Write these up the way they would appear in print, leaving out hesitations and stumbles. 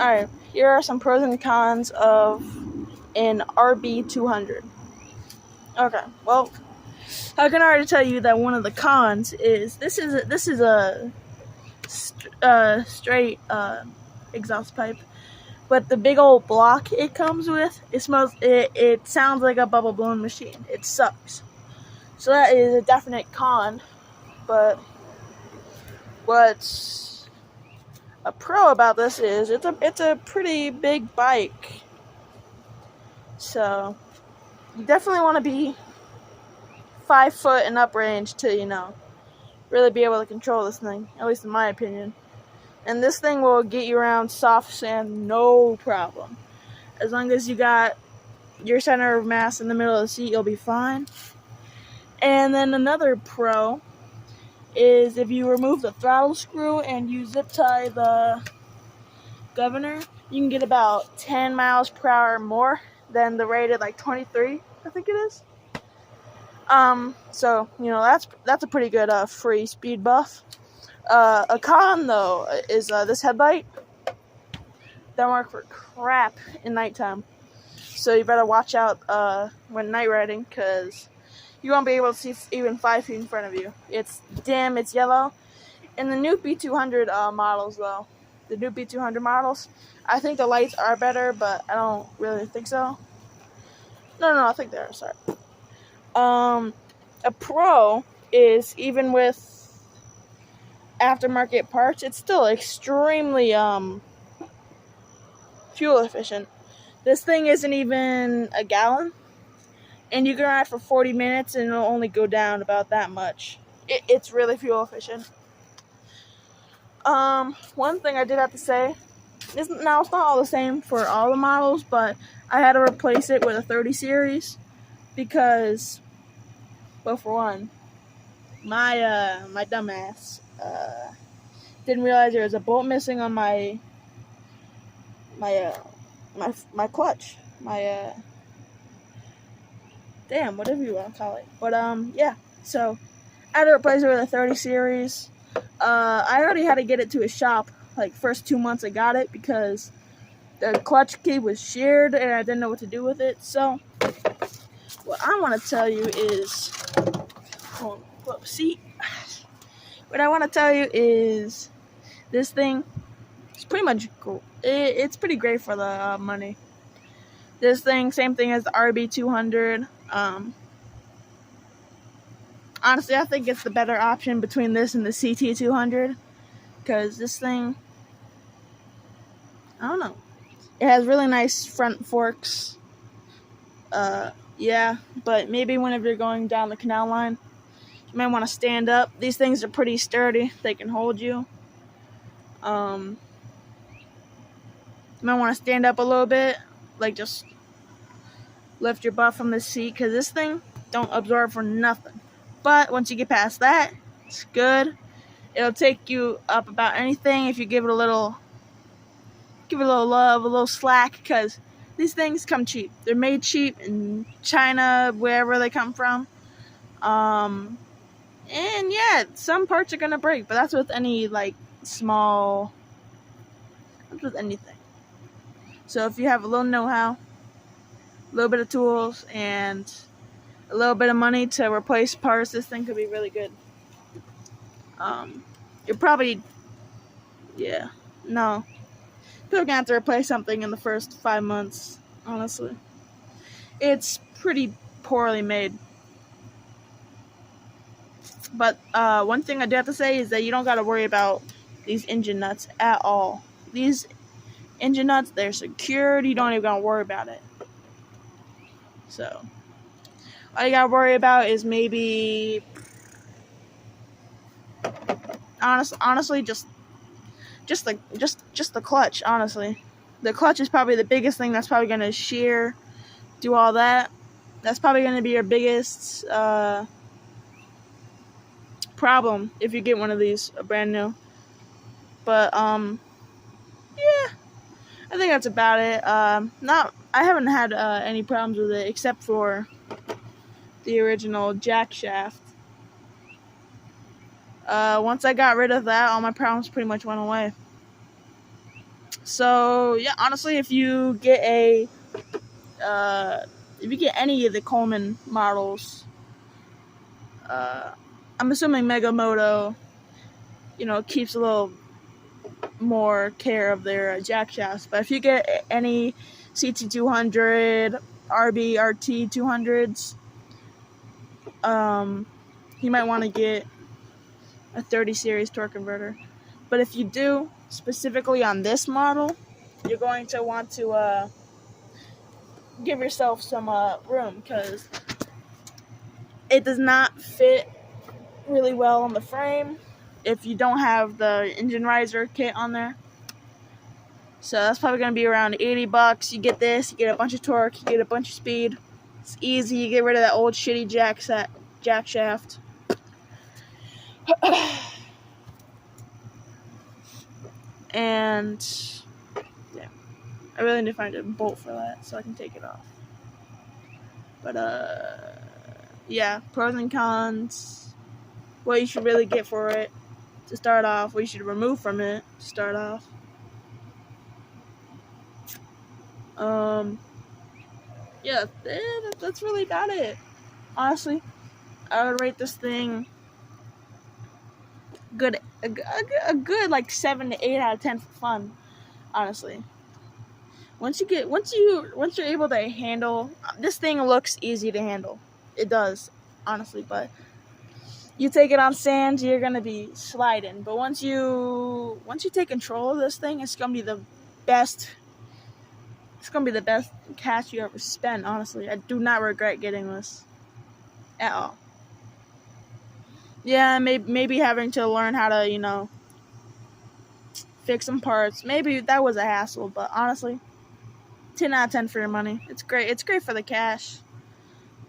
Alright, here are some pros and cons of an rb200. Okay, well, I can already tell you that one of the cons is this is a straight exhaust pipe, but the big old block it comes with, it sounds like a bubble blown machine. It sucks. So that is a definite con. But what's a pro about this is it's a pretty big bike. So you definitely want to be 5 foot and up range to, really be able to control this thing, at least in my opinion. And this thing will get you around soft sand no problem. As long as you got your center of mass in the middle of the seat, you'll be fine. And then another pro is if you remove the throttle screw and you zip tie the governor, you can get about 10 miles per hour more than the rated 23, I think it is. So that's a pretty good free speed buff. A con though is this headlight don't work for crap in nighttime. So you better watch out when night riding, because you won't be able to see even 5 feet in front of you. It's dim, it's yellow. In the new B200 models though, the new B200 models, I think the lights are better, but I don't really think so. No, I think they are, sorry. A pro is even with aftermarket parts, it's still extremely fuel efficient. This thing isn't even a gallon, and you can ride for 40 minutes and it'll only go down about that much. It's really fuel efficient. One thing I did have to say is, now it's not all the same for all the models, but I had to replace it with a 30 series because, well, for one, my dumbass didn't realize there was a bolt missing on my clutch, damn, whatever you want to call it. But yeah, so I had to replace it with a 30 series. I already had to get it to a shop first 2 months I got it, because the clutch key was sheared and I didn't know what to do with it. So what I want to tell you is, what I want to tell you is this thing is pretty much cool. It's pretty great for the money. This thing, same thing as the rb200. Honestly, I think it's the better option between this and the ct200, because this thing, I don't know, it has really nice front forks. Yeah, but maybe whenever you're going down the canal line, you might want to stand up. These things are pretty sturdy. They can hold you. You might want to stand up a little bit, just lift your butt from the seat, because this thing don't absorb for nothing. But once you get past that, it's good. It'll take you up about anything if you give it a little love, a little slack, because these things come cheap. They're made cheap in China, wherever they come from. And yeah, some parts are gonna break, but that's with any that's with anything. So if you have a little know-how, a little bit of tools, and a little bit of money to replace parts, this thing could be really good. You're probably, yeah, no, you're gonna have to replace something in the first 5 months, honestly. It's pretty poorly made. But one thing I do have to say is that you don't got to worry about these engine nuts at all. These engine nuts, they're secured. You don't even got to worry about it. So all you got to worry about is maybe, honestly, just the clutch. Honestly, the clutch is probably the biggest thing that's probably gonna shear, do all that. That's probably gonna be your biggest problem if you get one of these brand new. But yeah, I think that's about it. I haven't had any problems with it except for the original jack shaft. Once I got rid of that, all my problems pretty much went away. So yeah, honestly, if you get any of the Coleman models, I'm assuming Megamoto, keeps a little more care of their jack shafts. But if you get any CT200, rt200s, you might want to get a 30 series torque converter. But if you do, specifically on this model, you're going to want to give yourself some room, because it does not fit really well on the frame if you don't have the engine riser kit on there. So that's probably going to be around $80. You get this, you get a bunch of torque, you get a bunch of speed. It's easy. You get rid of that old shitty jack shaft. And yeah, I really need to find a bolt for that so I can take it off. But yeah, pros and cons. What you should really get for it to start off. What you should remove from it to start off. Yeah, that's really about it. Honestly, I would rate this thing a good like 7 to 8 out of 10 for fun. Honestly, once you're able to handle this thing, looks easy to handle. It does, honestly, but you take it on sand, you're gonna be sliding. But once you take control of this thing, it's gonna be the best. It's gonna be the best cash you ever spent. Honestly, I do not regret getting this at all. Yeah, maybe having to learn how to fix some parts. Maybe that was a hassle, but honestly, 10 out of 10 for your money. It's great. It's great for the cash.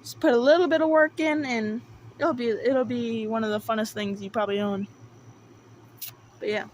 Just put a little bit of work in, and it'll be one of the funnest things you probably own. But yeah.